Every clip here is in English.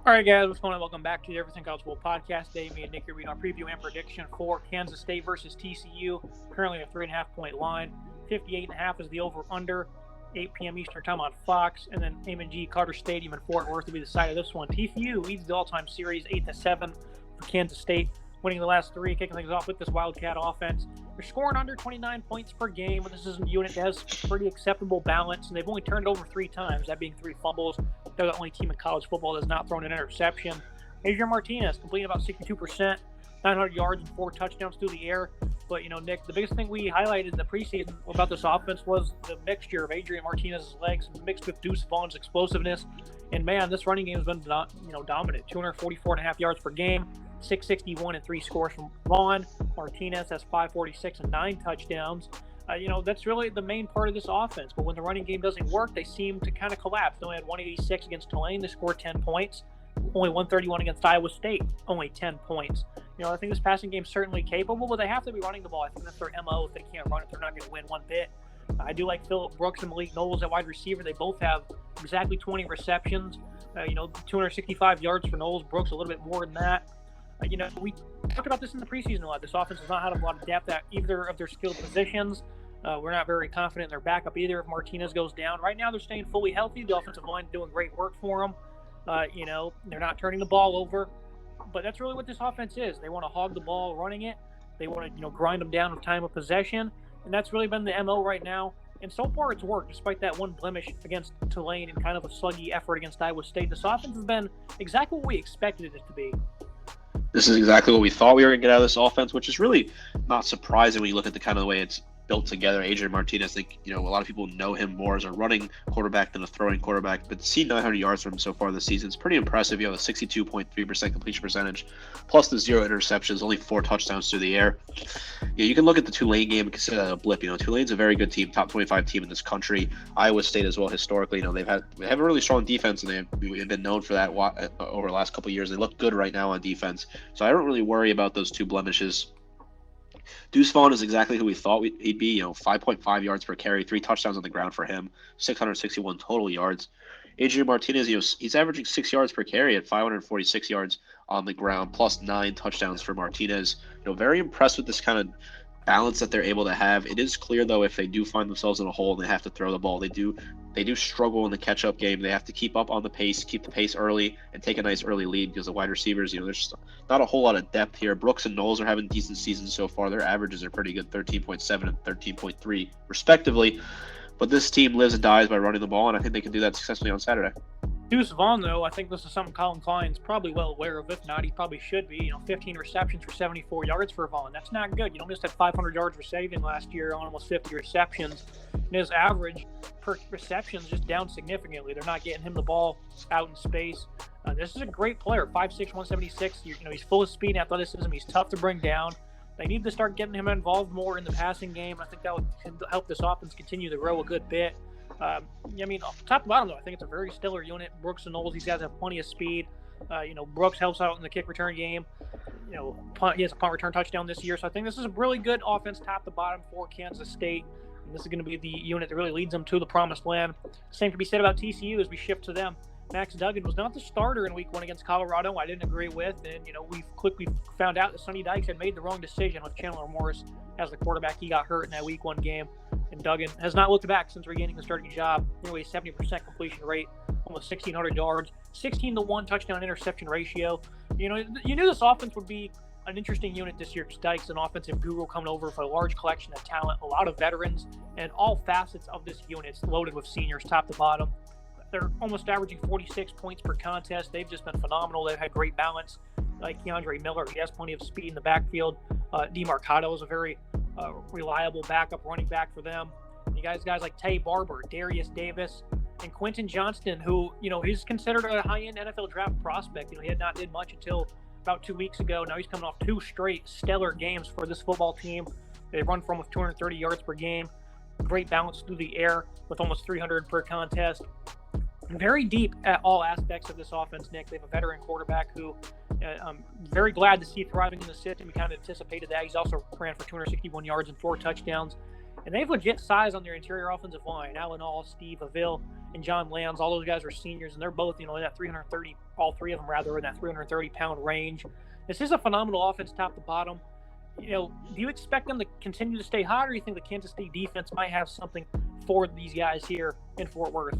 All right, guys, what's going on? Welcome back to the Everything College Football Podcast. Today, me and Nick are reading our preview and prediction for Kansas State versus TCU. Currently a 3.5-point line. 58.5 is the over/under. 8 p.m. Eastern Time on Fox, and then M&G Carter Stadium in Fort Worth will be the site of this one. TCU leads the all-time series 8-7 for Kansas State, winning the last three, kicking things off with this Wildcat offense. They're scoring under 29 points per game, but this is a unit that has pretty acceptable balance, and they've only turned it over 3 times, that being 3 fumbles. They're the only team in college football that has not thrown an interception. Adrian Martinez completing about 62%, 900 yards and 4 touchdowns through the air. But, Nick, the biggest thing we highlighted in the preseason about this offense was the mixture of Adrian Martinez's legs mixed with Deuce Vaughn's explosiveness. And, man, this running game has been, dominant. 244.5 yards per game, 661 and 3 scores from Vaughn. Martinez has 546 and 9 touchdowns. That's really the main part of this offense. But when the running game doesn't work, they seem to kind of collapse. They only had 186 against Tulane. They scored 10 points. Only 131 against Iowa State, only 10 points. I think this passing game is certainly capable, but they have to be running the ball. I think that's their MO. If they can't run it, they're not going to win one bit. I do like Phillip Brooks and Malik Knowles at wide receiver. They both have exactly 20 receptions. 265 yards for Knowles. Brooks a little bit more than that. We talked about this in the preseason a lot. This offense does not have a lot of depth at either of their skilled positions. We're not very confident in their backup either if Martinez goes down. Right now, they're staying fully healthy. The offensive line doing great work for them. They're not turning the ball over. But that's really what this offense is. They want to hog the ball running it. They want to, grind them down with time of possession. And that's really been the MO right now. And so far it's worked, despite that one blemish against Tulane and kind of a sluggy effort against Iowa State. This offense has been exactly what we expected it to be. This is exactly what we thought we were going to get out of this offense, which is really not surprising when you look at the kind of the way it's built together. Adrian Martinez, I think, a lot of people know him more as a running quarterback than a throwing quarterback, but seeing 900 yards from him so far this season is pretty impressive. You have a 62.3% completion percentage, plus the 0 interceptions, only 4 touchdowns through the air. You can look at the Tulane game and consider that a blip. Tulane's a very good team, top 25 team in this country. Iowa State as well, historically, they have a really strong defense, and they've been known for that over the last couple of years. They look good right now on defense, so I don't really worry about those 2 blemishes. Deuce Vaughn is exactly who we thought he'd be, 5.5 yards per carry, 3 touchdowns on the ground for him, 661 total yards. Adrian Martinez, he's averaging 6 yards per carry at 546 yards on the ground, plus 9 touchdowns for Martinez. Very impressed with this kind of balance that they're able to have. It is clear, though, if they do find themselves in a hole and they have to throw the ball, they do struggle in the catch-up game. They have to keep up on the pace, keep the pace early, and take a nice early lead because the wide receivers, there's not a whole lot of depth here. Brooks and Knowles are having decent seasons so far. Their averages are pretty good, 13.7 and 13.3 respectively. But this team lives and dies by running the ball, and I think they can do that successfully on Saturday. Deuce Vaughn, though, I think this is something Colin Klein's probably well aware of. If not, he probably should be. 15 receptions for 74 yards for Vaughn. That's not good. Just had 500 yards receiving last year on almost 50 receptions. And his average per reception is just down significantly. They're not getting him the ball out in space. This is a great player, 5'6", 176. He's full of speed and athleticism. He's tough to bring down. They need to start getting him involved more in the passing game. I think that would help this offense continue to grow a good bit. Top to bottom, though, I think it's a very stellar unit. Brooks and Knowles, these guys have plenty of speed. Brooks helps out in the kick return game. He has a punt return touchdown this year. So I think this is a really good offense top to bottom for Kansas State. And this is going to be the unit that really leads them to the promised land. Same can be said about TCU as we shift to them. Max Duggan was not the starter in Week 1 against Colorado. I didn't agree with. And, we quickly found out that Sonny Dykes had made the wrong decision with Chandler Morris as the quarterback. He got hurt in that Week 1 game. And Duggan has not looked back since regaining the starting job. Nearly a 70% completion rate, almost 1,600 yards, 16-1 touchdown interception ratio. You knew this offense would be an interesting unit this year because Dykes, an offensive guru, coming over for a large collection of talent, a lot of veterans, and all facets of this unit is loaded with seniors top to bottom. They're almost averaging 46 points per contest. They've just been phenomenal. They've had great balance. Like Keandre Miller, he has plenty of speed in the backfield. DeMarcado is a very reliable backup running back for them. And you guys like Tay Barber, Darius Davis, and Quentin Johnston, who, he's considered a high-end NFL draft prospect. He had not did much until about 2 weeks ago. Now he's coming off 2 straight stellar games for this football team. They run for almost 230 yards per game. Great balance through the air with almost 300 per contest. Very deep at all aspects of this offense, Nick. They have a veteran quarterback who I'm very glad to see thriving in the system. We kind of anticipated that. He's also ran for 261 yards and 4 touchdowns. And they have legit size on their interior offensive line. Alan All, Steve Avil, and John Lands. All those guys are seniors, and they're both, in that 330, all three of them rather, in that 330-pound range. This is a phenomenal offense top to bottom. Do you expect them to continue to stay hot, or do you think the Kansas State defense might have something for these guys here in Fort Worth?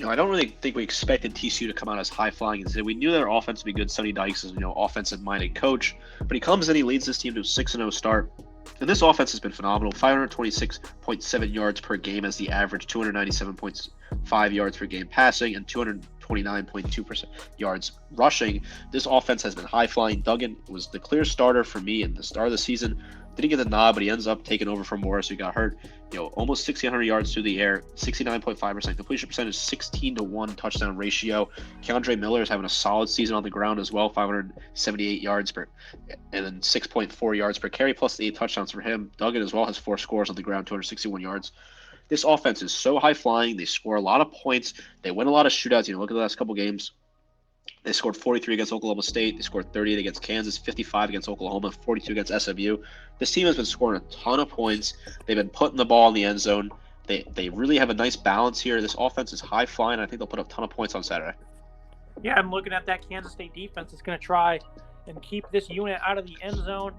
I don't really think we expected TCU to come out as high-flying as they did. We knew their offense would be good. Sonny Dykes is, offensive-minded coach. But he comes in, he leads this team to a 6-0 start. And this offense has been phenomenal. 526.7 yards per game as the average, 297.5 yards per game passing, and 229.2% yards rushing. This offense has been high-flying. Duggan was the clear starter for me in the start of the season. Didn't get the nod, but he ends up taking over from Morris, who got hurt. Almost 1,600 yards through the air, 69.5% completion percentage, 16-1 touchdown ratio. Keandre Miller is having a solid season on the ground as well, 578 yards per, and then 6.4 yards per carry, plus the 8 touchdowns for him. Duggan as well has 4 scores on the ground, 261 yards. This offense is so high flying. They score a lot of points. They win a lot of shootouts. Look at the last couple games. They scored 43 against Oklahoma State. They scored 38 against Kansas, 55 against Oklahoma, 42 against SMU. This team has been scoring a ton of points. They've been putting the ball in the end zone. They really have a nice balance here. This offense is high flying. I think they'll put up a ton of points on Saturday. Yeah, I'm looking at that Kansas State defense. It's going to try and keep this unit out of the end zone.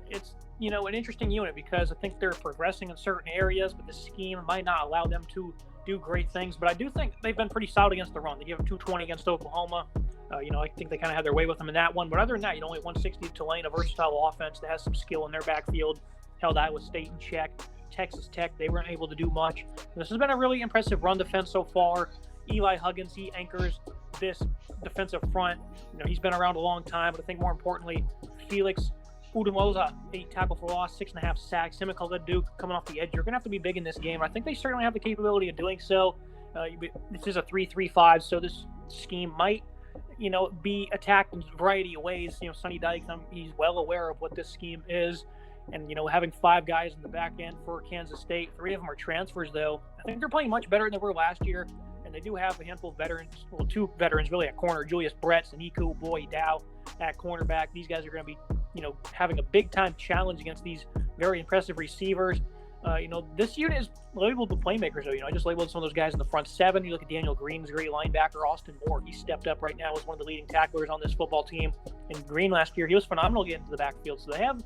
It's an interesting unit because I think they're progressing in certain areas, but the scheme might not allow them to do great things. But I do think they've been pretty solid against the run. They gave them 220 against Oklahoma. I think they kind of had their way with them in that one. But other than that, only 160 to Tulane, a versatile offense that has some skill in their backfield, held Iowa State in check. Texas Tech, they weren't able to do much. This has been a really impressive run defense so far. Eli Huggins, he anchors this defensive front. He's been around a long time, but I think more importantly, Felix Udomoza, 8 tackle for loss, 6.5 sacks. Him and Khalid Duke coming off the edge. You're going to have to be big in this game. I think they certainly have the capability of doing so. This is a 3-3-5, so this scheme might, be attacked in a variety of ways. Sonny Dykes, he's well aware of what this scheme is. And, having 5 guys in the back end for Kansas State, 3 of them are transfers, though. I think they're playing much better than they were last year. And they do have a handful of veterans, 2 veterans really at corner, Julius Bretz and Iku Boy Dow at cornerback. These guys are going to be, having a big-time challenge against these very impressive receivers. This unit is labeled with playmakers, though. I just labeled some of those guys in the front 7. You look at Daniel Green's great linebacker, Austin Moore. He stepped up right now as one of the leading tacklers on this football team. And Green last year, he was phenomenal getting to the backfield. So they have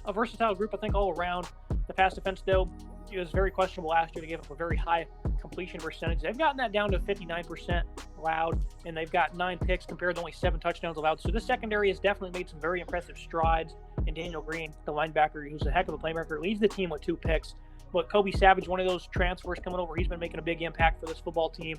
a versatile group, I think, all around. The pass defense, though, it was very questionable last year to give up a very high completion percentage. They've gotten that down to 59% allowed, and they've got 9 picks compared to only 7 touchdowns allowed. So this secondary has definitely made some very impressive strides. And Daniel Green, the linebacker, who's a heck of a playmaker, leads the team with 2 picks. But Kobe Savage, one of those transfers coming over, he's been making a big impact for this football team.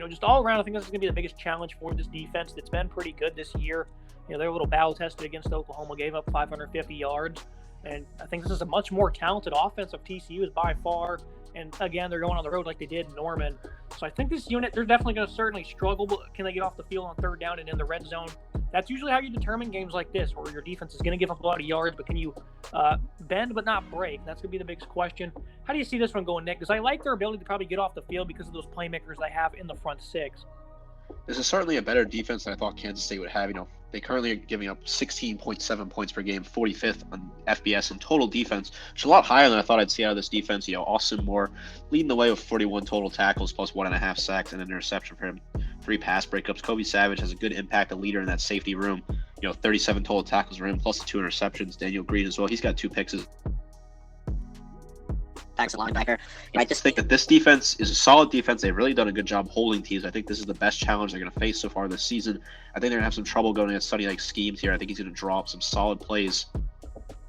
Just all around, I think this is going to be the biggest challenge for this defense that's been pretty good this year. They're a little battle-tested against Oklahoma, gave up 550 yards. And I think this is a much more talented offense of TCU is by far. And again, they're going on the road like they did in Norman. So I think this unit, they're definitely going to certainly struggle. But can they get off the field on 3rd down and in the red zone? That's usually how you determine games like this, where your defense is going to give up a lot of yards, but can you bend but not break? That's going to be the biggest question. How do you see this one going, Nick? Because I like their ability to probably get off the field because of those playmakers they have in the front 6. This is certainly a better defense than I thought Kansas State would have. They currently are giving up 16.7 points per game, 45th on FBS in total defense, which is a lot higher than I thought I'd see out of this defense. Austin Moore leading the way with 41 total tackles plus 1.5 sacks and an interception for him, 3 pass breakups. Kobe Savage has a good impact, a leader in that safety room. 37 total tackles for him plus the 2 interceptions. Daniel Green as well. He's got 2 picks. Excellent linebacker. I just think that this defense is a solid defense. They've really done a good job holding teams. I think this is the best challenge they're going to face so far this season. I think they're going to have some trouble going against Sonny Dykes schemes here. I think he's going to draw up some solid plays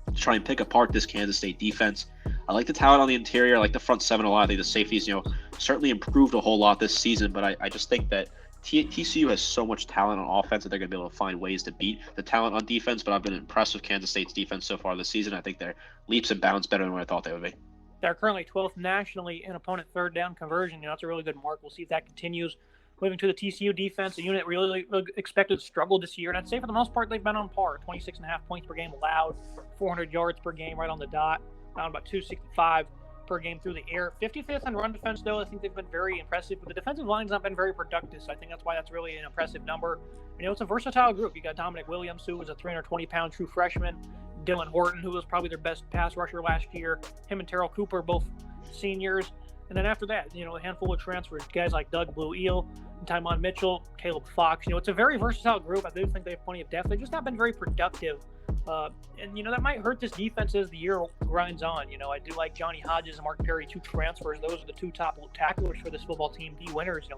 to try and pick apart this Kansas State defense. I like the talent on the interior. I like the front 7 a lot. I think the safeties, certainly improved a whole lot this season. But I just think that TCU has so much talent on offense that they're going to be able to find ways to beat the talent on defense. But I've been impressed with Kansas State's defense so far this season. I think they're leaps and bounds better than what I thought they would be. They're currently 12th nationally in opponent 3rd down conversion. That's a really good mark. We'll see if that continues. Moving to the TCU defense, a unit really expected to struggle this year. And I'd say for the most part, they've been on par. 26.5 points per game allowed, 400 yards per game right on the dot, down about 265 per game through the air. 55th in run defense, though. I think they've been very impressive. But the defensive line's not been very productive, so I think that's why that's really an impressive number. It's a versatile group. You got Dominic Williams, who was a 320-pound true freshman. Dylan Horton, who was probably their best pass rusher last year. Him and Terrell Cooper, both seniors. And then after that, a handful of transfers, guys like Doug Blue Eel, Tymon Mitchell, Caleb Fox. It's a very versatile group. I do think they have plenty of depth. They've just not been very productive. And that might hurt this defense as the year grinds on. I do like Johnny Hodges and Mark Perry, 2 transfers. Those are the 2 top tacklers for this football team. D. Winters,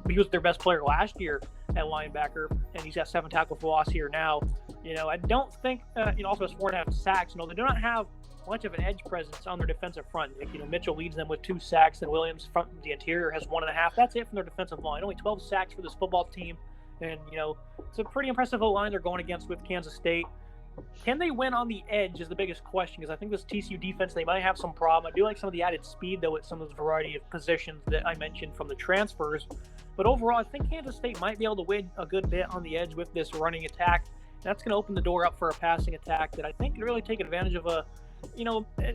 he was their best player last year at linebacker, and he's got 7 tackle for loss here now. I don't think, also has 4.5 sacks. They do not have much of an edge presence on their defensive front. Mitchell leads them with 2 sacks, and Williams from the interior has 1.5. That's it from their defensive line. Only 12 sacks for this football team. And, it's a pretty impressive O-line they're going against with Kansas State. Can they win on the edge is the biggest question, because I think this TCU defense, they might have some problem. I do like some of the added speed, though, at some of the variety of positions that I mentioned from the transfers. But overall, I think Kansas State might be able to win a good bit on the edge with this running attack. That's going to open the door up for a passing attack that I think can really take advantage of an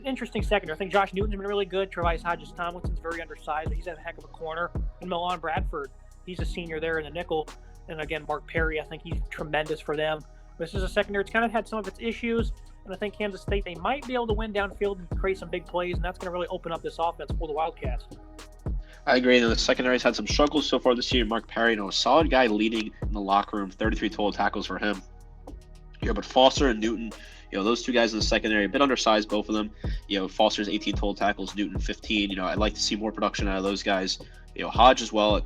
interesting secondary. I think Josh Newton's been really good. Travis Hodges-Tomlinson's very undersized. He's a heck of a corner. And Milan Bradford, he's a senior there in the nickel. And again, Mark Perry, I think he's tremendous for them. This is a secondary. It's kind of had some of its issues, and I think Kansas State, they might be able to win downfield and create some big plays, and that's going to really open up this offense for the Wildcats. I agree. The secondary's had some struggles so far this year. Mark Perry, a solid guy leading in the locker room, 33 total tackles for him. But Foster and Newton, those 2 guys in the secondary, a bit undersized, both of them. Foster's 18 total tackles, Newton 15. I'd like to see more production out of those guys. Hodge as well,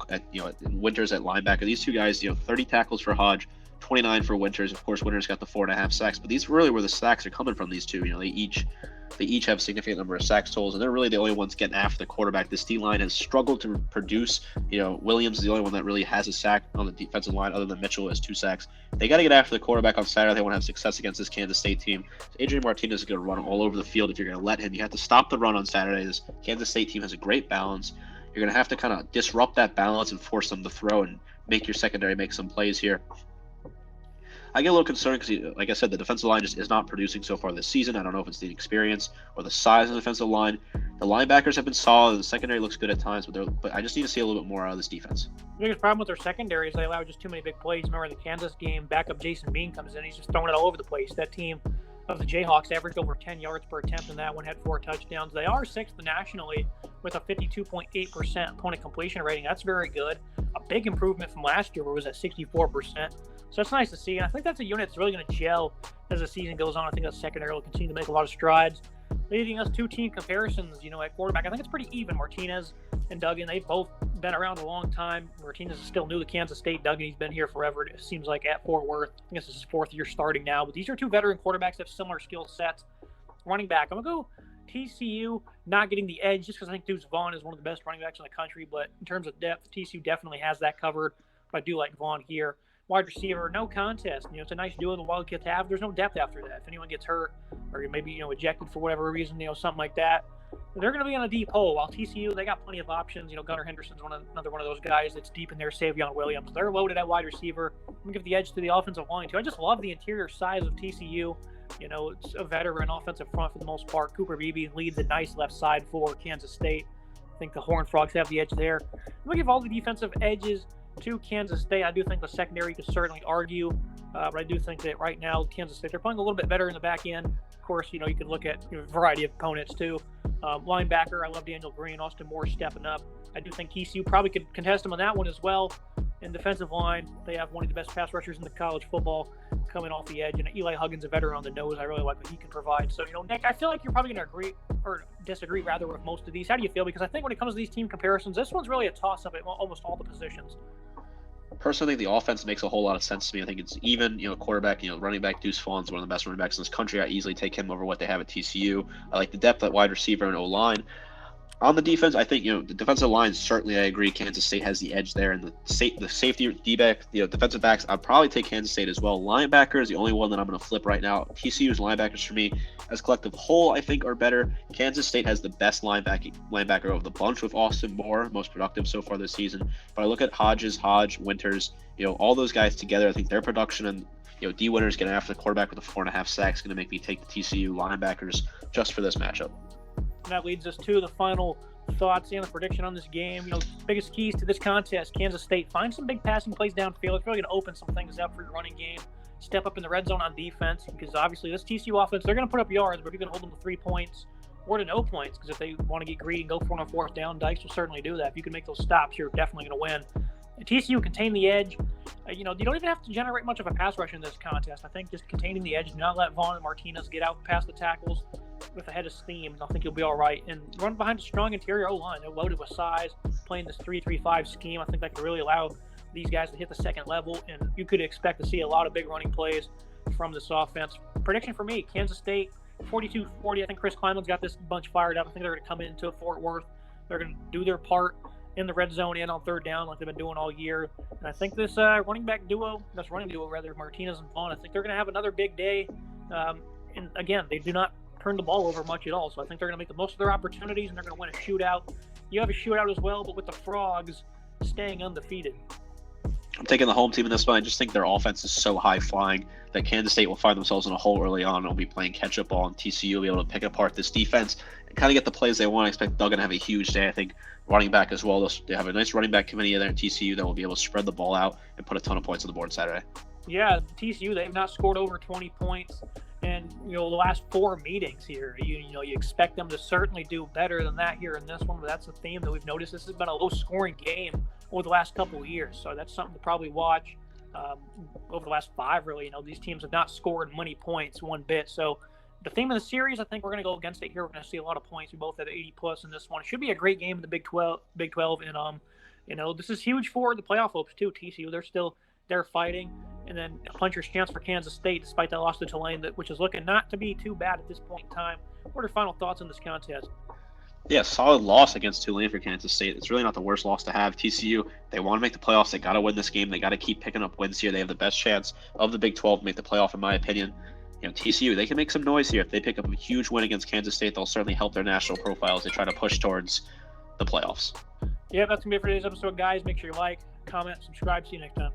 Winters at linebacker. These 2 guys, 30 tackles for Hodge, 29 for Winters. Of course, Winters got the 4.5 sacks, but these really where the sacks are coming from. These 2, they each have a significant number of sacks totals, and they're really the only ones getting after the quarterback. This D line has struggled to produce. Williams is the only one that really has a sack on the defensive line, other than Mitchell has 2 sacks. They got to get after the quarterback on Saturday. They want to have success against this Kansas State team. Adrian Martinez is going to run all over the field. If you're going to let him, you have to stop the run on Saturday. This Kansas State team has a great balance. You're going to have to kind of disrupt that balance and force them to throw and make your secondary make some plays here. I get a little concerned because, like I said, the defensive line just is not producing so far this season. I don't know if it's the experience or the size of the defensive line. The linebackers have been solid. The secondary looks good at times, but I just need to see a little bit more out of this defense. The biggest problem with their secondary is they allow just too many big plays. Remember in the Kansas game, backup Jason Bean comes in. He's just throwing it all over the place. That team of the Jayhawks averaged over 10 yards per attempt, and that one had 4 touchdowns. They are 6th nationally with a 52.8% opponent completion rating. That's very good. A big improvement from last year where it was at 64%. So it's nice to see. And I think that's a unit that's really going to gel as the season goes on. I think that secondary will continue to make a lot of strides. Leading us 2 team comparisons, at quarterback. I think it's pretty even. Martinez and Duggan, they've both been around a long time. Martinez is still new to Kansas State. Duggan, he's been here forever. It seems like at Fort Worth. I guess this is his 4th year starting now. But these are 2 veteran quarterbacks that have similar skill sets. Running back, I'm going to go TCU not getting the edge just because I think Deuce Vaughn is one of the best running backs in the country. But in terms of depth, TCU definitely has that covered. But I do like Vaughn here. Wide receiver, no contest. It's a nice duo the Wildcats have. There's no depth after that. If anyone gets hurt or maybe, ejected for whatever reason, something like that, they're going to be on a deep hole. While TCU, they got plenty of options. Gunnar Henderson's another one of those guys that's deep in there. Savion Williams. They're loaded at wide receiver. I'm going to give the edge to the offensive line, too. I just love the interior size of TCU. It's a veteran offensive front for the most part. Cooper Beebe leads a nice left side for Kansas State. I think the Horned Frogs have the edge there. I'm going to give all the defensive edges to Kansas State. I do think the secondary could certainly argue, but I do think that right now Kansas State, they're playing a little bit better in the back end. Of course, you can look at a variety of opponents too. Linebacker, I love Daniel Green. Austin Moore stepping up. I do think TCU probably could contest him on that one as well. In defensive line, they have one of the best pass rushers in the college football coming off the edge, and Eli Huggins, a veteran on the nose. I really like what he can provide. So, Nick, I feel like you're probably going to agree or disagree rather with most of these. How do you feel? Because I think when it comes to these team comparisons, this one's really a toss-up at almost all the positions. Personally, the offense makes a whole lot of sense to me. I think it's even, quarterback, running back Deuce Vaughn's one of the best running backs in this country. I easily take him over what they have at TCU. I like the depth at wide receiver and O-line. On the defense, I think, the defensive line, certainly I agree Kansas State has the edge there. And the safety D-back, defensive backs, I'd probably take Kansas State as well. Linebacker is the only one that I'm going to flip right now. TCU's linebackers for me, as a collective whole, I think are better. Kansas State has the best linebacker of the bunch with Austin Moore, most productive so far this season. But I look at Hodge, Winters, all those guys together, I think their production and D. Winters getting after the quarterback with a 4.5 sacks is going to make me take the TCU linebackers just for this matchup. And that leads us to the final thoughts and the prediction on this game. Biggest keys to this contest, Kansas State, find some big passing plays downfield. It's really going to open some things up for your running game. Step up in the red zone on defense because obviously this TCU offense, they're going to put up yards, but if you can hold them to 3 points or to no points, because if they want to get greedy and go for it on fourth down, Dykes will certainly do that. If you can make those stops, you're definitely going to win. And TCU contain the edge. You don't even have to generate much of a pass rush in this contest. I think just containing the edge, do not let Vaughn and Martinez get out past the tackles with a head of steam, and I think you'll be all right. And run behind a strong interior O-line. They're loaded with size, playing this 3-3-5 scheme. I think that could really allow these guys to hit the second level, and you could expect to see a lot of big running plays from this offense. Prediction for me, Kansas State 42-40. I think Chris Kleinman's got this bunch fired up. I think they're going to come into Fort Worth. They're going to do their part in the red zone and on third down like they've been doing all year. And I think this running duo, Martinez and Vaughn, I think they're going to have another big day. And again, they do not turn the ball over much at all. So I think they're going to make the most of their opportunities, and they're going to win a shootout. You have a shootout as well, but with the Frogs staying undefeated. I'm taking the home team in this one. I just think their offense is so high flying that Kansas State will find themselves in a hole early on and will be playing catch-up ball, and TCU will be able to pick apart this defense and kind of get the plays they want. I expect they're going to have a huge day. I think running back as well. They have a nice running back committee there at TCU that will be able to spread the ball out and put a ton of points on the board Saturday. Yeah, TCU, they've not scored over 20 points in the last 4 meetings here. You expect them to certainly do better than that here in this one, but that's a theme that we've noticed. This has been a low-scoring game over the last couple of years, so that's something to probably watch over the last 5, really. These teams have not scored many points one bit, so the theme of the series, I think we're going to go against it here. We're going to see a lot of points. We both have 80-plus in this one. It should be a great game in the Big 12, and this is huge for the playoff hopes, too. TCU, they're fighting, and then a puncher's chance for Kansas State, despite that loss to Tulane, which is looking not to be too bad at this point in time. What are your final thoughts on this contest? Yeah, solid loss against Tulane for Kansas State. It's really not the worst loss to have. TCU, they want to make the playoffs. They got to win this game. They got to keep picking up wins here. They have the best chance of the Big 12 to make the playoff, in my opinion. TCU, they can make some noise here. If they pick up a huge win against Kansas State, they'll certainly help their national profile as they try to push towards the playoffs. Yeah, that's going to be it for today's episode, guys. Make sure you like, comment, subscribe. See you next time.